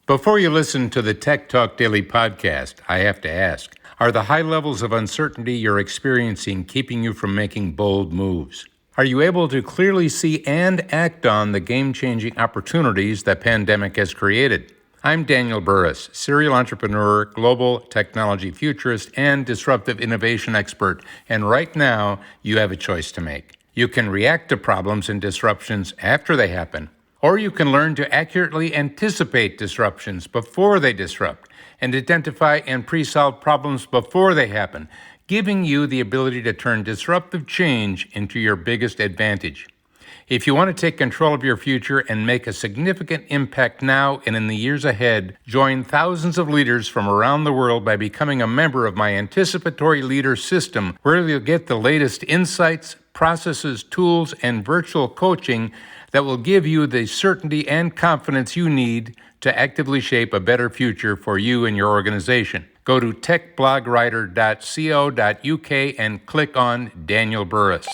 Before you listen to the Tech Talk Daily podcast, I have to ask, are the high levels of uncertainty you're experiencing keeping you from making bold moves? Are you able to clearly see and act on the game-changing opportunities the pandemic has created? I'm Daniel Burris, serial entrepreneur, global technology futurist, and disruptive innovation expert, and right now, you have a choice to make. You can react to problems and disruptions after they happen, or you can learn to accurately anticipate disruptions before they disrupt and identify and pre-solve problems before they happen, giving you the ability to turn disruptive change into your biggest advantage. If you want to take control of your future and make a significant impact now and in the years ahead, join thousands of leaders from around the world by becoming a member of my Anticipatory Leader System, where you'll get the latest insights, processes, tools, and virtual coaching that will give you the certainty and confidence you need to actively shape a better future for you and your organization. Go to techblogwriter.co.uk and click on Daniel Burris.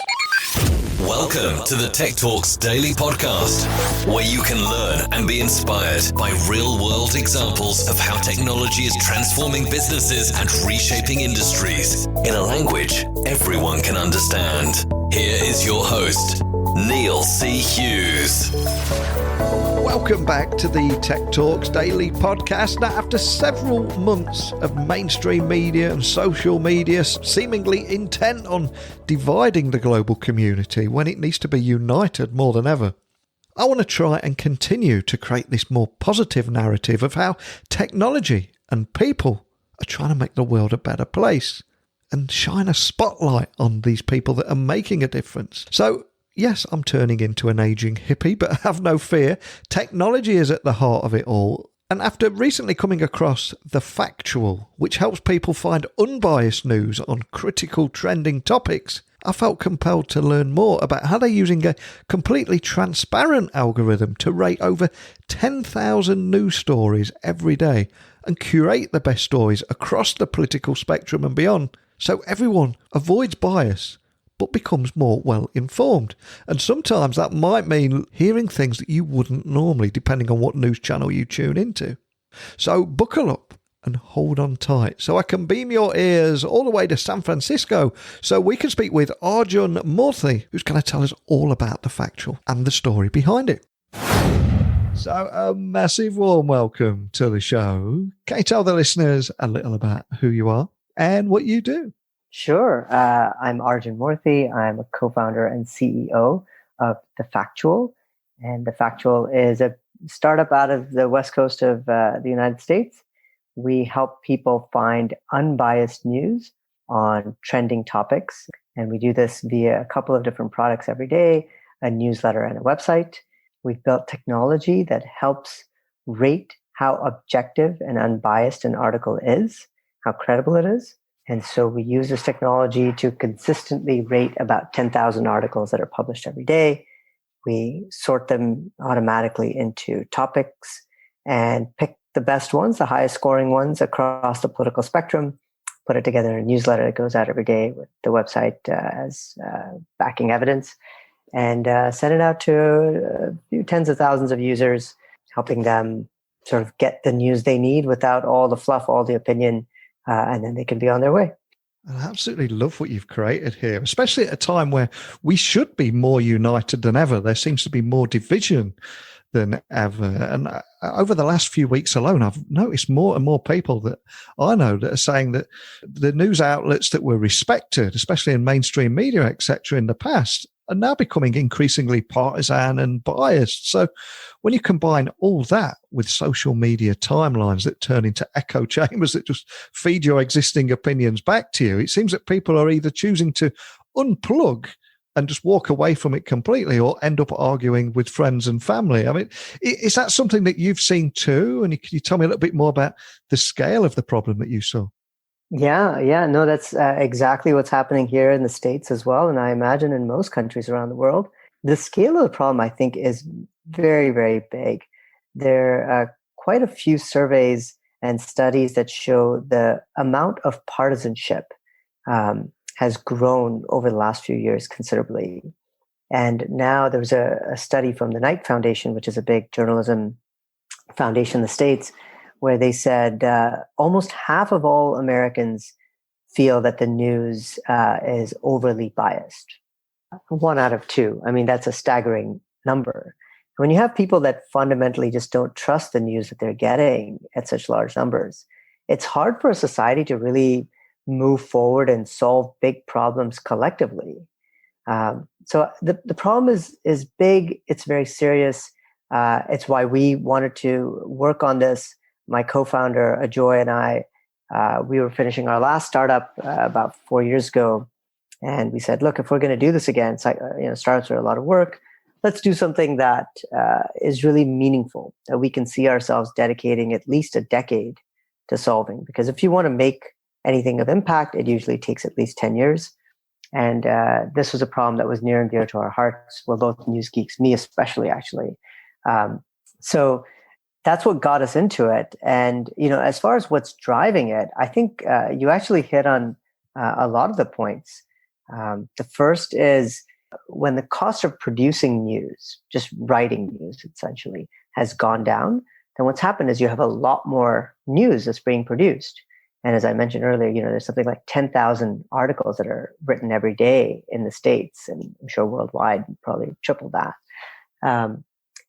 Welcome to the Tech Talks Daily Podcast, where you can learn and be inspired by real-world examples of how technology is transforming businesses and reshaping industries in a language everyone can understand. Here is your host, Neil C. Hughes. Welcome back to the Tech Talks Daily Podcast. Now, after several months of mainstream media and social media seemingly intent on dividing the global community when it needs to be united more than ever, I want to try and continue to create this more positive narrative of how technology and people are trying to make the world a better place and shine a spotlight on these people that are making a difference. So, yes, I'm turning into an aging hippie, but have no fear. Technology is at the heart of it all. And after recently coming across the Factual, which helps people find unbiased news on critical trending topics, I felt compelled to learn more about how they're using a completely transparent algorithm to rate over 10,000 news stories every day and curate the best stories across the political spectrum and beyond, so everyone avoids bias but becomes more well-informed. And sometimes that might mean hearing things that you wouldn't normally, depending on what news channel you tune into. So buckle up and hold on tight so I can beam your ears all the way to San Francisco so we can speak with Arjun Moorthy, who's going to tell us all about the Factual and the story behind it. So a massive warm welcome to the show. Can you tell the listeners a little about who you are and what you do? Sure. I'm Arjun Moorthy. I'm a co-founder and CEO of The Factual. And The Factual is a startup out of the west coast of the United States. We help people find unbiased news on trending topics. And we do this via a couple of different products every day, a newsletter and a website. We've built technology that helps rate how objective and unbiased an article is, how credible it is. And so we use this technology to consistently rate about 10,000 articles that are published every day. We sort them automatically into topics and pick the best ones, the highest scoring ones across the political spectrum, put it together in a newsletter that goes out every day with the website as backing evidence, and send it out to a few tens of thousands of users, helping them sort of get the news they need without all the fluff, all the opinion, and then they can be on their way. I absolutely love what you've created here, especially at a time where we should be more united than ever. There seems to be more division than ever. And over the last few weeks alone, I've noticed more and more people that I know that are saying that the news outlets that were respected, especially in mainstream media, etc., in the past, are now becoming increasingly partisan and biased. So when you combine all that with social media timelines that turn into echo chambers that just feed your existing opinions back to you, it seems that people are either choosing to unplug and just walk away from it completely or end up arguing with friends and family. I mean, is that something that you've seen too? And can you tell me a little bit more about the scale of the problem that you saw? Yeah. No, that's exactly what's happening here in the States as well. And I imagine in most countries around the world. The scale of the problem, I think, is very, very big. There are quite a few surveys and studies that show the amount of partisanship has grown over the last few years considerably. And now there's a study from the Knight Foundation, which is a big journalism Foundation in the States, where they said almost half of all Americans feel that the news is overly biased. 1 out of 2. I mean, that's a staggering number. When you have people that fundamentally just don't trust the news that they're getting at such large numbers, it's hard for a society to really move forward and solve big problems collectively. So the problem is big. It's very serious. It's why we wanted to work on this. My co-founder, Ajoy, and I, we were finishing our last startup about 4 years ago. And we said, look, if we're going to do this again, startups are a lot of work. Let's do something that is really meaningful, that we can see ourselves dedicating at least a decade to solving. Because if you want to make anything of impact, it usually takes at least 10 years. And this was a problem that was near and dear to our hearts. We're both news geeks, me especially, actually. So that's what got us into it. And, as far as what's driving it, I think you actually hit on a lot of the points. The first is when the cost of producing news, just writing news essentially, has gone down, then what's happened is you have a lot more news that's being produced. And as I mentioned earlier, there's something like 10,000 articles that are written every day in the States, and I'm sure worldwide, probably triple that.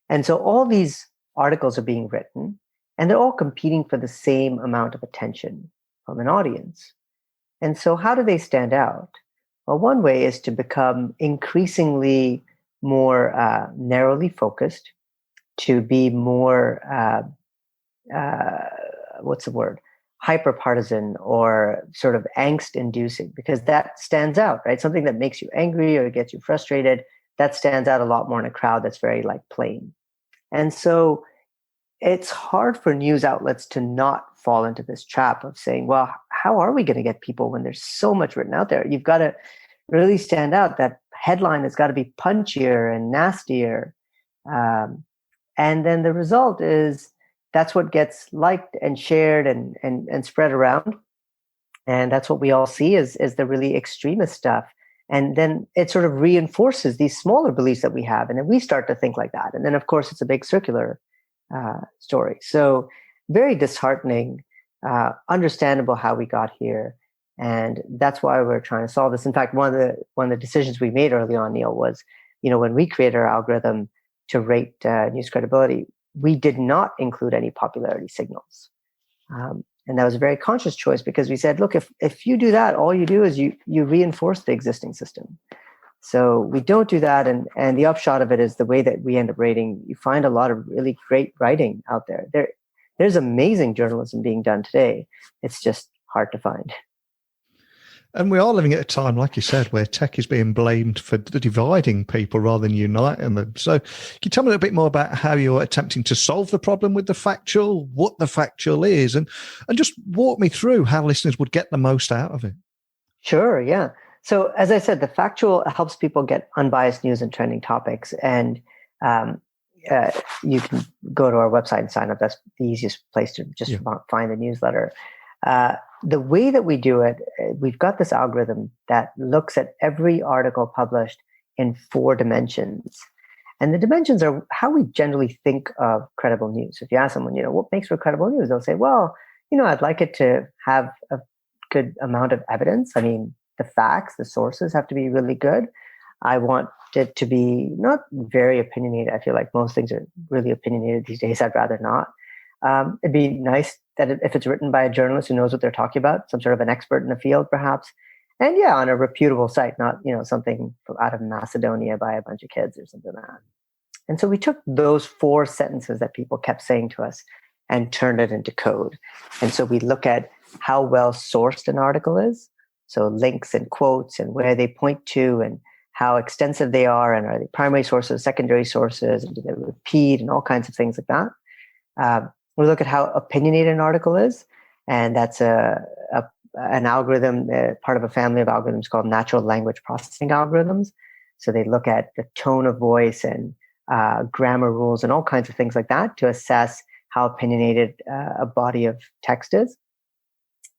And so all these articles are being written, and they're all competing for the same amount of attention from an audience. And so how do they stand out? Well, one way is to become increasingly more narrowly focused, to be more, hyper-partisan or sort of angst-inducing, because that stands out, right? Something that makes you angry or gets you frustrated, that stands out a lot more in a crowd that's very plain. And so it's hard for news outlets to not fall into this trap of saying, well, how are we going to get people when there's so much written out there? You've got to really stand out. That headline has got to be punchier and nastier. And then the result is that's what gets liked and shared and spread around. And that's what we all see is the really extremist stuff. And then it sort of reinforces these smaller beliefs that we have. And then we start to think like that. And then, of course, it's a big circular story. So very disheartening, understandable how we got here. And that's why we're trying to solve this. In fact, one of the decisions we made early on, Neil, was, when we created our algorithm to rate news credibility, we did not include any popularity signals. And that was a very conscious choice, because we said, look, if you do that, all you do is you reinforce the existing system. So we don't do that. And the upshot of it is the way that we end up rating, you find a lot of really great writing out there. There's amazing journalism being done today. It's just hard to find. And we are living at a time, like you said, where tech is being blamed for dividing people rather than uniting them. So can you tell me a little bit more about how you're attempting to solve the problem with the Factual, what the Factual is, and just walk me through how listeners would get the most out of it? Sure, yeah. So as I said, the Factual helps people get unbiased news and trending topics. And you can go to our website and sign up. That's the easiest place to just find the newsletter. The way that we do it, we've got this algorithm that looks at every article published in 4 dimensions. And the dimensions are how we generally think of credible news. If you ask someone, what makes for credible news? They'll say, well, I'd like it to have a good amount of evidence. I mean, the facts, the sources have to be really good. I want it to be not very opinionated. I feel like most things are really opinionated these days. I'd rather not. It'd be nice that if it's written by a journalist who knows what they're talking about, some sort of an expert in the field, perhaps. And on a reputable site, not, something out of Macedonia by a bunch of kids or something like that. And so we took those 4 sentences that people kept saying to us and turned it into code. And so we look at how well sourced an article is. So links and quotes and where they point to and how extensive they are, and are they primary sources, secondary sources, and do they repeat, and all kinds of things like that. We look at how opinionated an article is, and that's an algorithm, part of a family of algorithms called natural language processing algorithms. So they look at the tone of voice and grammar rules and all kinds of things like that to assess how opinionated a body of text is.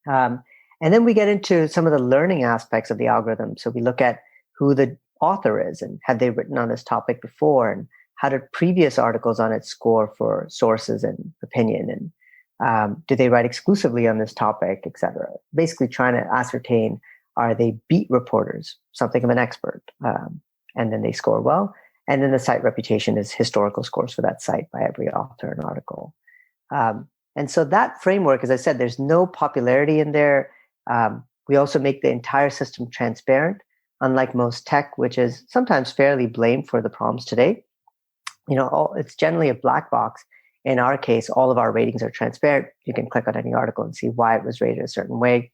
And then we get into some of the learning aspects of the algorithm. So we look at who the author is and have they written on this topic before, and how did previous articles on it score for sources and opinion, and do they write exclusively on this topic, etc. Basically trying to ascertain, are they beat reporters, something of an expert, and then they score well. And then the site reputation is historical scores for that site by every author and article. And so that framework, as I said, there's no popularity in there. We also make the entire system transparent, unlike most tech, which is sometimes fairly blamed for the problems today. It's generally a black box. In our case, all of our ratings are transparent. You can click on any article and see why it was rated a certain way.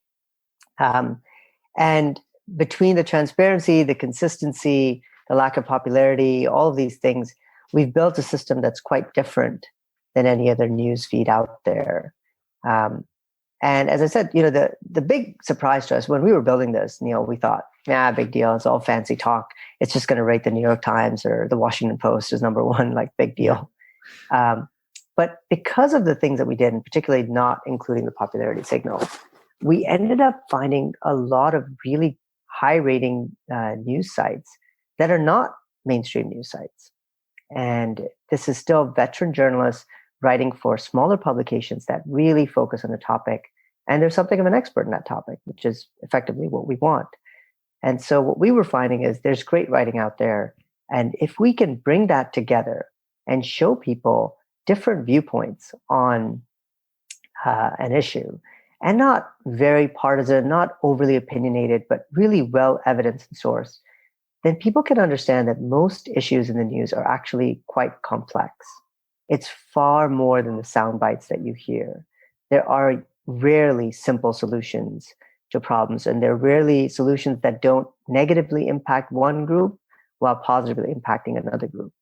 And between the transparency, the consistency, the lack of popularity, all of these things, we've built a system that's quite different than any other news feed out there. And as I said, the big surprise to us when we were building this, we thought, big deal. It's all fancy talk. It's just going to rate the New York Times or the Washington Post as number one, like big deal. But because of the things that we did, and particularly not including the popularity signal, we ended up finding a lot of really high rating news sites that are not mainstream news sites. And this is still veteran journalists writing for smaller publications that really focus on the topic. And there's something of an expert in that topic, which is effectively what we want. And so what we were finding is there's great writing out there. And if we can bring that together and show people different viewpoints on an issue, and not very partisan, not overly opinionated, but really well evidenced and sourced, then people can understand that most issues in the news are actually quite complex. It's far more than the sound bites that you hear. There are rarely simple solutions to problems, and there are rarely solutions that don't negatively impact one group while positively impacting another group.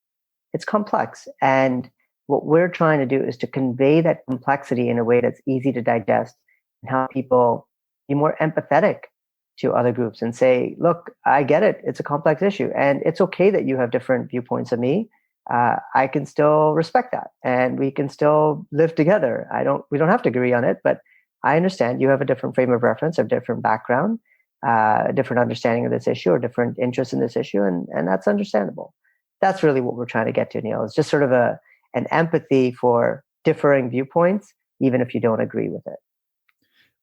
It's complex, and what we're trying to do is to convey that complexity in a way that's easy to digest and help people be more empathetic to other groups and say, look, I get it. It's a complex issue, and it's okay that you have different viewpoints of me. I can still respect that, and we can still live together. We don't have to agree on it, but I understand you have a different frame of reference, a different background, a different understanding of this issue, or different interest in this issue, and that's understandable. That's really what we're trying to get to, Neil. It's just sort of an empathy for differing viewpoints, even if you don't agree with it.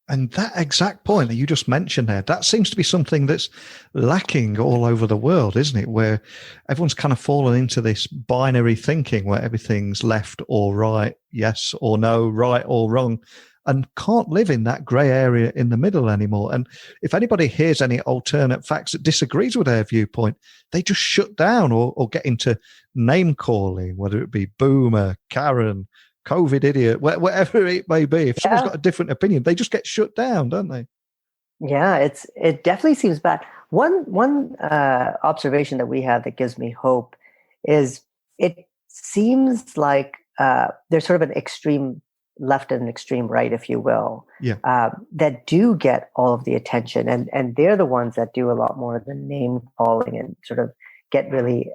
And that exact point that you just mentioned there, that seems to be something that's lacking all over the world, isn't it? Where everyone's kind of fallen into this binary thinking where everything's left or right, yes or no, right or wrong, and can't live in that grey area in the middle anymore. And if anybody hears any alternate facts that disagrees with their viewpoint, they just shut down or get into name calling, whether it be boomer, Karen, COVID idiot, whatever it may be. If someone's got a different opinion, they just get shut down, don't they? Yeah, it definitely seems bad. One observation that we have that gives me hope is it seems like there's sort of an extreme left and an extreme right, if you will, that do get all of the attention, and they're the ones that do a lot more of the name calling and sort of get really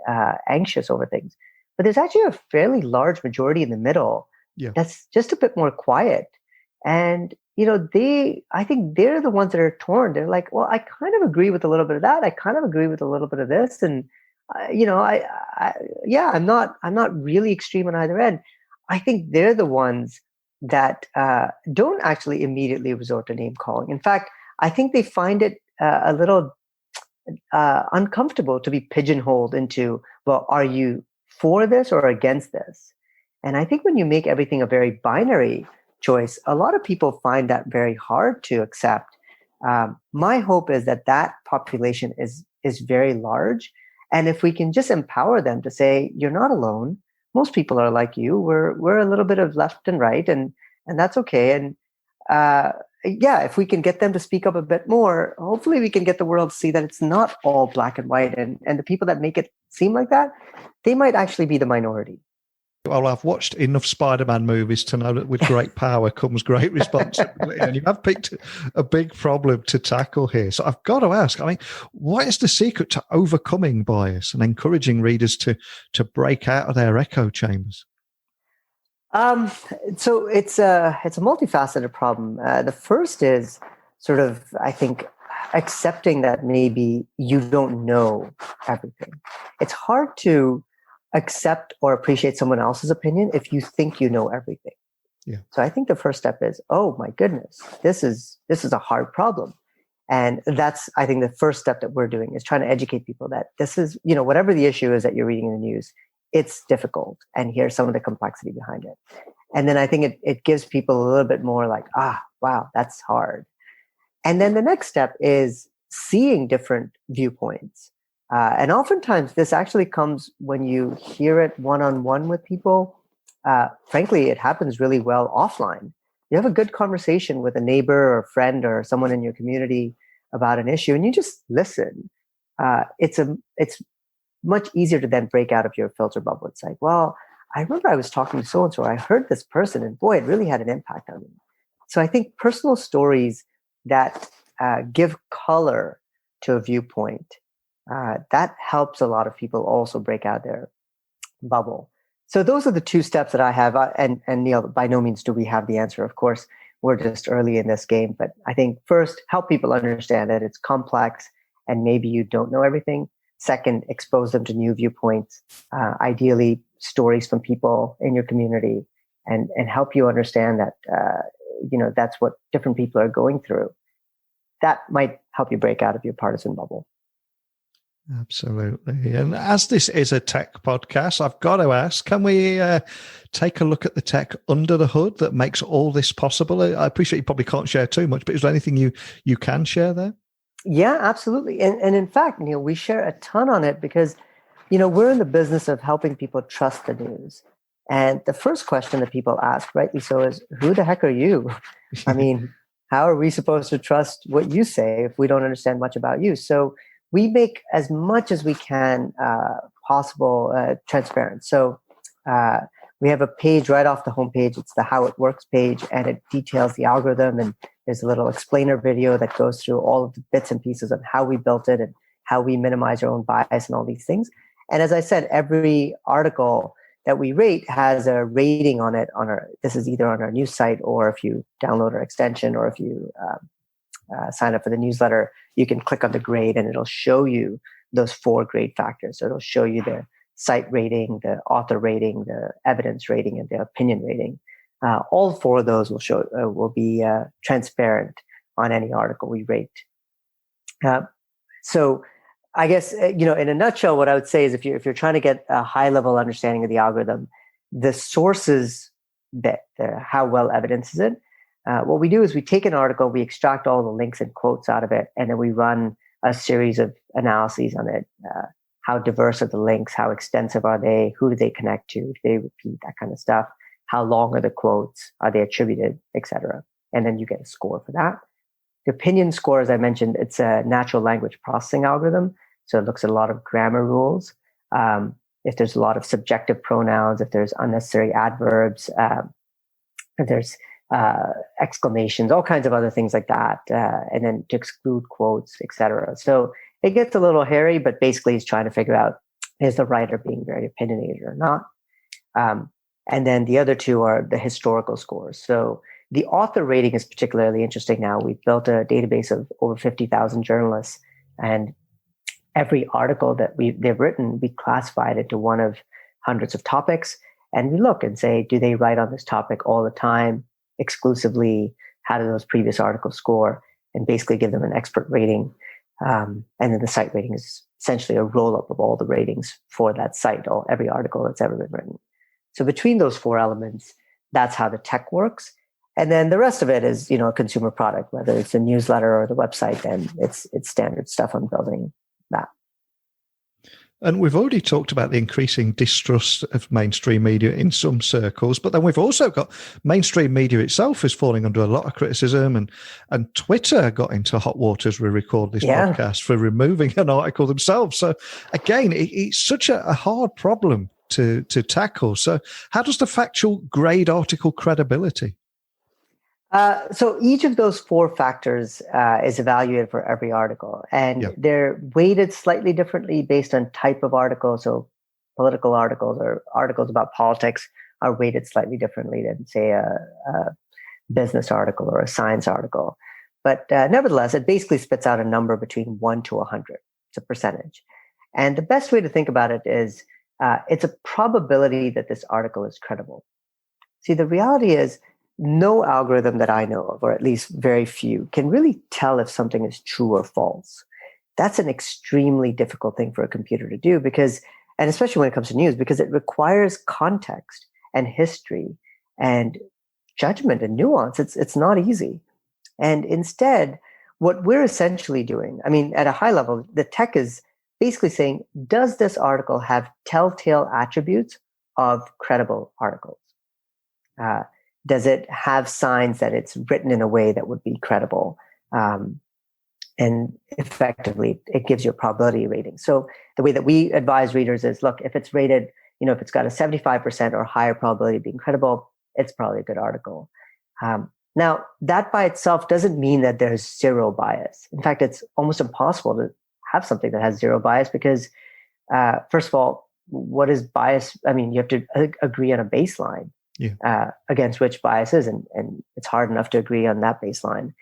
anxious over things. But there's actually a fairly large majority in the middle that's just a bit more quiet. And, I think they're the ones that are torn. They're like, well, I kind of agree with a little bit of that. I kind of agree with a little bit of this. And, I'm not really extreme on either end. I think they're the ones that don't actually immediately resort to name calling. In fact, I think they find it a little uncomfortable to be pigeonholed into, well, are you for this or against this? And I think when you make everything a very binary choice, a lot of people find that very hard to accept. My hope is that population is very large. And if we can just empower them to say, you're not alone. Most people are like you. We're a little bit of left and right, and that's okay. And if we can get them to speak up a bit more, hopefully we can get the world to see that it's not all black and white. And the people that make it seem like that, they might actually be the minority. Well, I've watched enough Spider-Man movies to know that with great power comes great responsibility. And you have picked a big problem to tackle here. So I've got to ask, what is the secret to overcoming bias and encouraging readers to break out of their echo chambers? So it's a multifaceted problem. The first is sort of, I think, accepting that maybe you don't know everything. It's hard to accept or appreciate someone else's opinion if you think you know everything. Yeah. So I think the first step is, oh my goodness, this is a hard problem. And that's, I think, the first step that we're doing is trying to educate people that this is, whatever the issue is that you're reading in the news, it's difficult. And here's some of the complexity behind it. And then I think it gives people a little bit more like, wow, that's hard. And then the next step is seeing different viewpoints. And oftentimes this actually comes when you hear it one-on-one with people. Frankly, it happens really well offline. You have a good conversation with a neighbor or a friend or someone in your community about an issue, and you just listen. It's much easier to then break out of your filter bubble. It's like, well, I remember I was talking to so-and-so, I heard this person, and boy, it really had an impact on me. So I think personal stories that give color to a viewpoint, that helps a lot of people also break out their bubble. So those are the two steps that I have. And Neil, by no means do we have the answer. Of course, we're just early in this game. But I think first, help people understand that it's complex and maybe you don't know everything. Second, expose them to new viewpoints, ideally stories from people in your community, and help you understand that, that's what different people are going through. That might help you break out of your partisan bubble. Absolutely. And as this is a tech podcast, I've got to ask, can we take a look at the tech under the hood that makes all this possible? I appreciate you probably can't share too much, but is there anything you can share there? Yeah, absolutely. And in fact, Neil, we share a ton on it because, we're in the business of helping people trust the news. And the first question that people ask, rightly so, is who the heck are you? I mean, how are we supposed to trust what you say if we don't understand much about you? So we make as much as we can possible transparent. So we have a page right off the homepage. It's the How It Works page, and it details the algorithm. And there's a little explainer video that goes through all of the bits and pieces of how we built it and how we minimize our own bias and all these things. And as I said, every article that we rate has a rating on it. This is either on our news site, or if you download our extension, or if you sign up for the newsletter, you can click on the grade and it'll show you those 4 grade factors. So it'll show you the site rating, the author rating, the evidence rating, and the opinion rating. All 4 of those will be transparent on any article we rate. So I guess, in a nutshell, what I would say is if you're trying to get a high level understanding of the algorithm, the sources how well evidenced is it? What we do is we take an article, we extract all the links and quotes out of it, and then we run a series of analyses on it. How diverse are the links? How extensive are they? Who do they connect to? Do they repeat? That kind of stuff. How long are the quotes? Are they attributed, etc.? And then you get a score for that. The opinion score, as I mentioned, it's a natural language processing algorithm. So it looks at a lot of grammar rules. If there's a lot of subjective pronouns, if there's unnecessary adverbs, if there's exclamations, all kinds of other things like that, and then to exclude quotes, etc. So it gets a little hairy, but basically it's trying to figure out, is the writer being very opinionated or not? And then the other 2 are the historical scores. So the author rating is particularly interesting now. We've built a database of over 50,000 journalists, and every article that they've written, we classified into one of hundreds of topics, and we look and say, do they write on this topic all the time, exclusively? How do those previous articles score? And basically give them an expert rating. And then the site rating is essentially a roll-up of all the ratings for that site, or every article that's ever been written. So between those 4 elements, that's how the tech works. And then the rest of it is, a consumer product, whether it's a newsletter or the website, then it's standard stuff on building that. And we've already talked about the increasing distrust of mainstream media in some circles, but then we've also got mainstream media itself is falling under a lot of criticism, and Twitter got into hot water as we record this podcast for removing an article themselves. So again, it's such a hard problem to tackle. So how does the Factual grade article credibility? So each of those 4 factors is evaluated for every article, and they're weighted slightly differently based on type of article. So political articles or articles about politics are weighted slightly differently than, say, a business article or a science article. But nevertheless, it basically spits out a number between 1 to 100. It's a percentage. And the best way to think about it is it's a probability that this article is credible. See, the reality is no algorithm that I know of, or at least very few, can really tell if something is true or false. That's an extremely difficult thing for a computer to do and especially when it comes to news, because it requires context and history and judgment and nuance. It's not easy. And instead, what we're essentially doing, I mean, at a high level, the tech is basically saying, does this article have telltale attributes of credible articles? Does it have signs that it's written in a way that would be credible? And effectively, it gives you a probability rating. So the way that we advise readers is, look, if it's rated, if it's got a 75% or higher probability of being credible, it's probably a good article. Now, that by itself doesn't mean that there's zero bias. In fact, it's almost impossible to have something that has zero bias because, first of all, what is bias? I mean, you have to agree on a baseline against which bias is, and it's hard enough to agree on that baseline.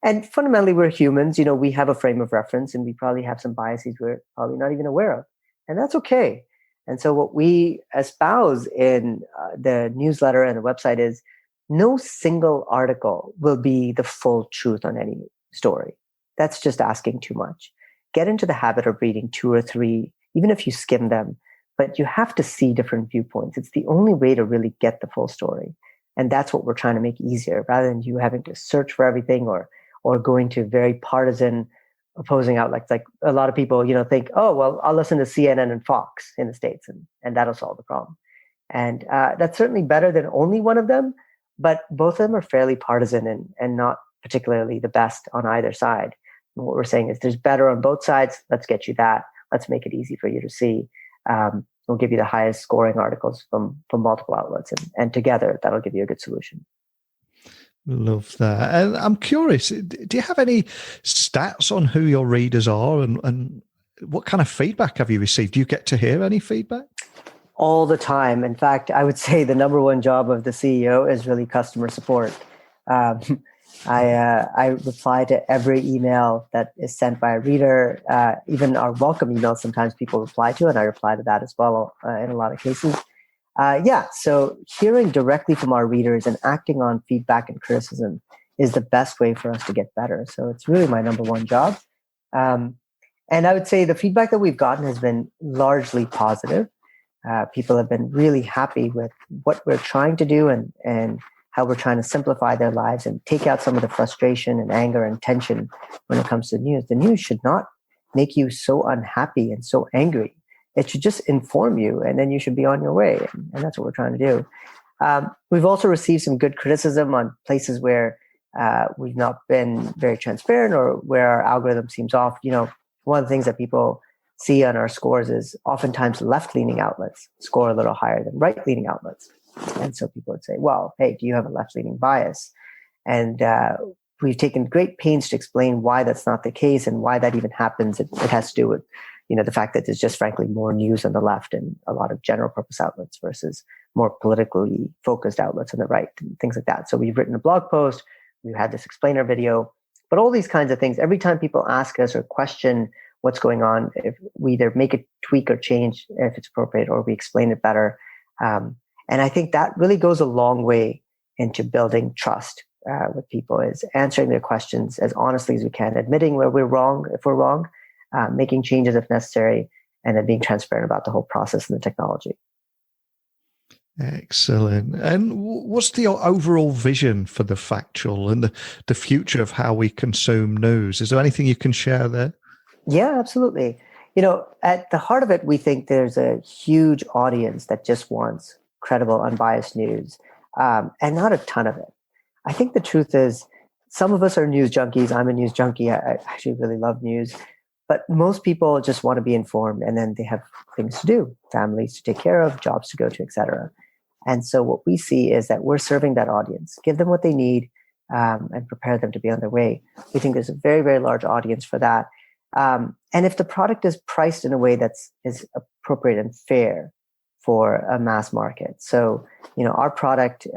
And fundamentally, we're humans. We have a frame of reference, and we probably have some biases we're probably not even aware of, and that's okay. And so what we espouse in the newsletter and the website is no single article will be the full truth on any story. That's just asking too much. Get into the habit of reading 2 or 3, even if you skim them, but you have to see different viewpoints. It's the only way to really get the full story. And that's what we're trying to make easier, rather than you having to search for everything or going to very partisan opposing outlets. Like a lot of people, think, oh, well, I'll listen to CNN and Fox in the States and that'll solve the problem. And that's certainly better than only one of them, but both of them are fairly partisan and not particularly the best on either side. And what we're saying is there's better on both sides. Let's get you that. Let's make it easy for you to see. We'll give you the highest scoring articles from multiple outlets, and together that'll give you a good solution. Love that. And I'm curious, do you have any stats on who your readers are and what kind of feedback have you received? Do you get to hear any feedback? All the time. In fact, I would say the number one job of the CEO is really customer support. I reply to every email that is sent by a reader, even our welcome email. Sometimes people reply to, and I reply to that as well in a lot of cases. So hearing directly from our readers and acting on feedback and criticism is the best way for us to get better. So it's really my number one job. And I would say the feedback that we've gotten has been largely positive. People have been really happy with what we're trying to do and how we're trying to simplify their lives and take out some of the frustration and anger and tension when it comes to news. The news should not make you so unhappy and so angry. It should just inform you, and then you should be on your way. And that's what we're trying to do. We've also received some good criticism on places where we've not been very transparent or where our algorithm seems off. One of the things that people see on our scores is oftentimes left-leaning outlets score a little higher than right-leaning outlets. And so people would say, well, hey, do you have a left-leaning bias? And we've taken great pains to explain why that's not the case and why that even happens. It has to do with the fact that there's just frankly more news on the left and a lot of general purpose outlets versus more politically focused outlets on the right and things like that. So we've written a blog post, we've had this explainer video, but all these kinds of things, every time people ask us or question what's going on, if we either make a tweak or change if it's appropriate, or we explain it better. And I think that really goes a long way into building trust with people, is answering their questions as honestly as we can, admitting where we're wrong, if we're wrong, making changes if necessary, and then being transparent about the whole process and the technology. Excellent. And what's the overall vision for the Factual and the future of how we consume news? Is there anything you can share there? Yeah, absolutely. At the heart of it, we think there's a huge audience that just wants credible, unbiased news, and not a ton of it. I think the truth is some of us are news junkies. I'm a news junkie. I actually really love news. But most people just want to be informed, and then they have things to do, families to take care of, jobs to go to, et cetera. And so what we see is that we're serving that audience, give them what they need, and prepare them to be on their way. We think there's a very, very large audience for that. And if the product is priced in a way is appropriate and fair for a mass market. So, our product,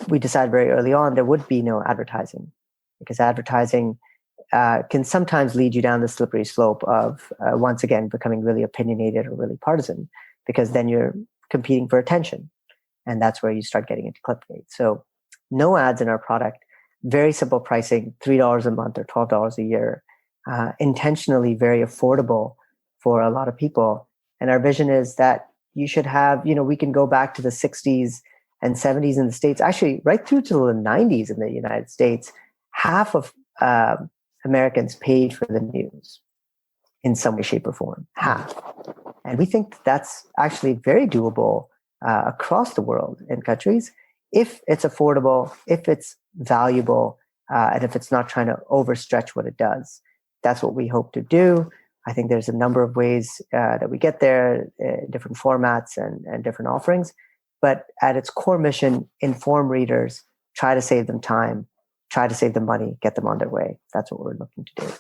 we decided very early on there would be no advertising, because advertising can sometimes lead you down the slippery slope of, once again, becoming really opinionated or really partisan. because then you're competing for attention. And that's where you start getting into clickbait. So no ads in our product, very simple pricing, $3 a month or $12 a year, intentionally very affordable for a lot of people. And our vision is that you should have, we can go back to the 60s and 70s in the States, actually right through to the 90s in the United States. Half of Americans paid for the news in some way, shape, or form. Half. And we think that's actually very doable across the world in countries if it's affordable, if it's valuable, and if it's not trying to overstretch what it does. That's what we hope to do. I think there's a number of ways that we get there, different formats and different offerings. But at its core mission, inform readers, try to save them time, try to save them money, get them on their way. That's what we're looking to do.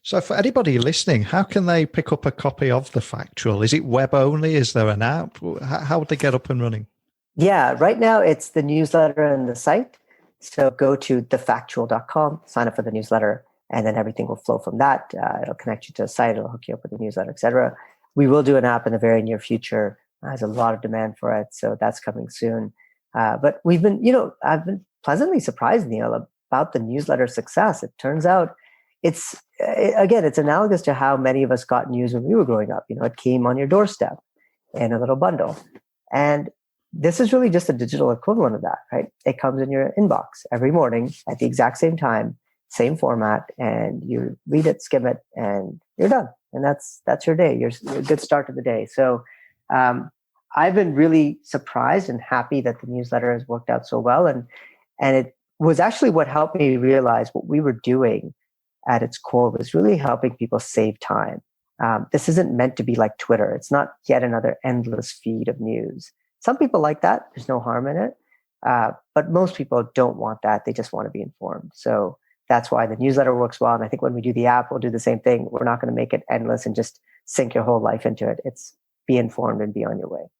So for anybody listening, how can they pick up a copy of The Factual? Is it web only? Is there an app? How would they get up and running? Yeah, right now it's the newsletter and the site. So go to thefactual.com, sign up for the newsletter, and then everything will flow from that. It'll connect you to a site, it'll hook you up with a newsletter, etc. We will do an app in the very near future. There's a lot of demand for it, so that's coming soon. But we've been, I've been pleasantly surprised, Neil, about the newsletter success. It turns out it's analogous to how many of us got news when we were growing up. It came on your doorstep in a little bundle. And this is really just a digital equivalent of that, right? It comes in your inbox every morning at the exact same time, same format, and you read it, skim it, and you're done. And that's your day. You're a good start to the day. So I've been really surprised and happy that the newsletter has worked out so well. And it was actually what helped me realize what we were doing at its core was really helping people save time. This isn't meant to be like Twitter. It's not yet another endless feed of news. Some people like that. There's no harm in it. But most people don't want that. They just want to be informed. So that's why the newsletter works well. And I think when we do the app, we'll do the same thing. We're not going to make it endless and just sink your whole life into it. It's be informed and be on your way.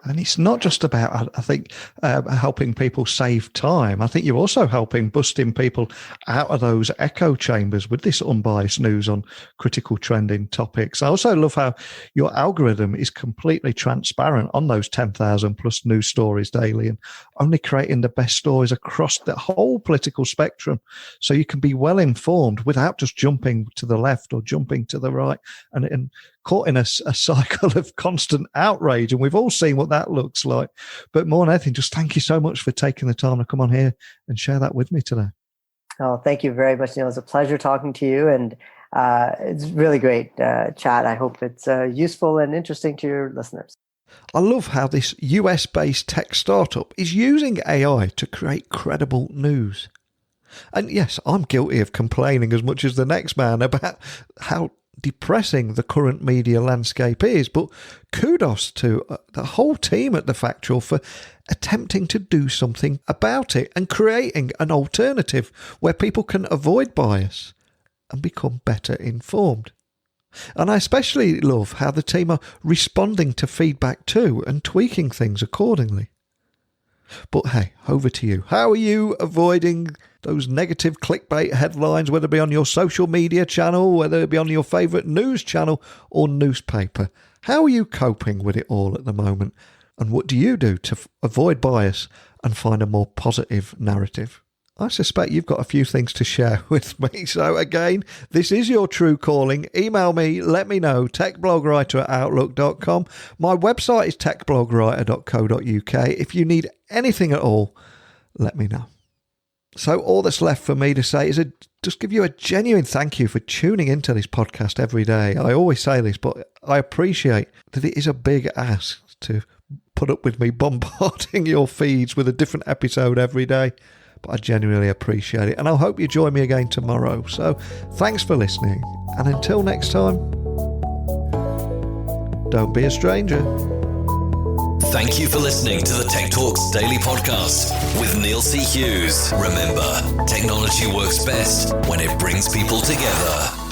And it's not just about, I think, helping people save time. I think you're also helping busting people out of those echo chambers with this unbiased news on critical trending topics. I also love how your algorithm is completely transparent on those 10,000 plus news stories daily and only creating the best stories across the whole political spectrum. So you can be well informed without just jumping to the left or jumping to the right and caught in a cycle of constant outrage. And we've all seen what that looks like. But more than anything, just thank you so much for taking the time to come on here and share that with me today. Oh, thank you very much, Neil. It's a pleasure talking to you. And it's really great chat. I hope it's useful and interesting to your listeners. I love how this US-based tech startup is using AI to create credible news. And yes, I'm guilty of complaining as much as the next man about how depressing the current media landscape is, but kudos to the whole team at The Factual for attempting to do something about it and creating an alternative where people can avoid bias and become better informed. And I especially love how the team are responding to feedback too and tweaking things accordingly. But hey, over to you. How are you avoiding those negative clickbait headlines, whether it be on your social media channel, whether it be on your favourite news channel or newspaper? How are you coping with it all at the moment? And what do you do to avoid bias and find a more positive narrative? I suspect you've got a few things to share with me. So again, this is your true calling. Email me, let me know, techblogwriter@outlook.com. My website is techblogwriter.co.uk. If you need anything at all, let me know. So all that's left for me to say is just give you a genuine thank you for tuning into this podcast every day. I always say this, but I appreciate that it is a big ask to put up with me bombarding your feeds with a different episode every day. But I genuinely appreciate it. And I hope you join me again tomorrow. So thanks for listening. And until next time, don't be a stranger. Thank you for listening to the Tech Talks Daily Podcast with Neil C. Hughes. Remember, technology works best when it brings people together.